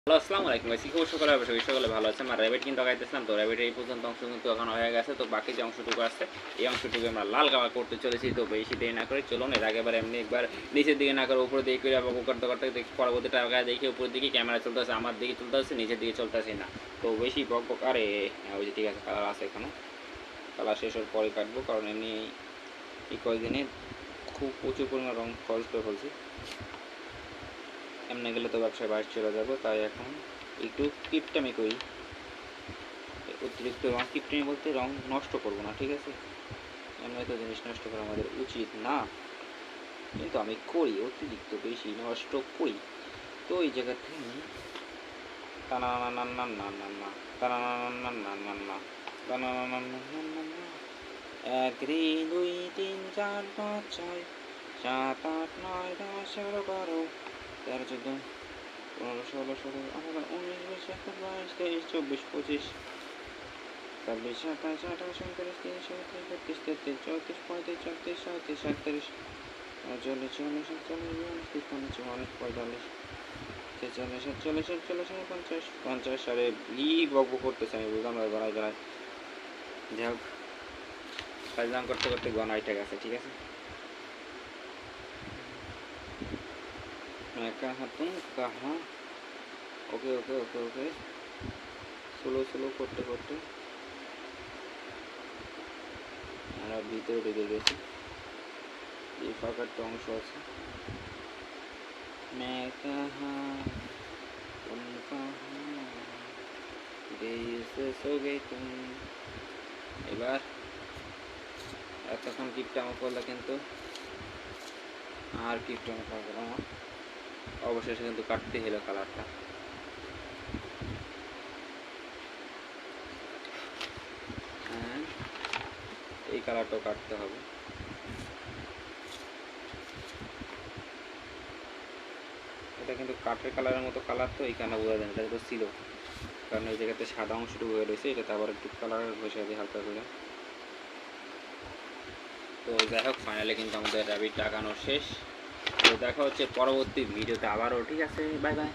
Hello, আসসালামু আলাইকুম guys. কি খবর সকলের? অবশ্যই সকলে ভালো আছে। আমরা র‍্যাবিট কিন্তু আগাইতেছিলাম, তো র‍্যাবিটের এই পর্যন্ত অংশ কিন্তু এখন হয়ে গেছে। তো বাকি যে অংশটুকু আছে এই অংশটুকু আমরা লাল কালার করতে চলেছি। তো বেশি দেরি না করে চলুন এর আগেবার এমনি একবার নিচের দিকে না করে উপরের দিকে করে আবার করতে করতে দেখি পরবর্তী টাকা দেখি উপরের দিকে ক্যামেরা চলতেছে, আমার দিকে চলতেছে, নিচের দিকে চলতেছে না। তো বেশি বক বক আরে ওই যে ঠিক আছে, কালার আছে এখানে। কালার শেষ হওয়ার পরে কাটবো, কারণ এমনি এই কয়েকদিনে খুব প্রচুর পরিমাণ রং খরচ করে ফেলছি। এমনি গেলে তো ব্যবসায় বাইরে চলে যাবো, তাই এখন একটু কিপটামি করি। অতিরিক্ত রং কিপটামি বলতে রং নষ্ট করবো না, ঠিক আছে? এমনি তো জিনিস নষ্ট করা আমাদের উচিত না, কিন্তু আমি করি, অতিরিক্ত বেশি নষ্ট করি। তো এই জায়গা থেকে টানা না না না না না না টানা না না না না না টানা না না না না না 1 2 3 4 5 6 7 8 9 10 11 12 13 14 15 16 17 18 19 20 21 22 23 24 25 26 27 28 29 30 31 32 33 34 35 36 37 38 39 40 41 42 43 44 45 46 47 50 আরে ই বকবো করতেছে, আমি বুঝলাম না গনায় গনায়। যাই হোক, কাজদাম করতে করতে গনাইটা গেছে, ঠিক আছে। কাহা তুম কাহা, ওকে ওকে ওকে ওকে, স্লো স্লো করতে করতে আমরা ভিতরে ঢুকে গেছি। এই ফাঁকার একটা অংশ আছে। मैं कहा तुम कहा देश सो गए तुम। এবার এতক্ষণ কিপটামো করলে কিন্তু আর কিপটামো করবো না, অবশেষে কিন্তু কাটতে হলো কালারটা। হ্যাঁ, এই কালারটাও কাটতে হবে। এটা কিন্তু কাঠের কালারের মতো কালার, তো এইখানে বোঝা যায় না, এটা তো ছিল, কারণ এই জায়গাতে সাদা অংশটুকু হয়ে রয়েছে, এটাতে আবার একটু কালার ঘষে দিই হালকা করে। তো যাই হোক, ফাইনালি কিন্তু আমাদের র‍্যাবিট লাগানো শেষ। তো দেখা হচ্ছে পরবর্তী ভিডিওতে আবারও, ঠিক আছে? Bye bye.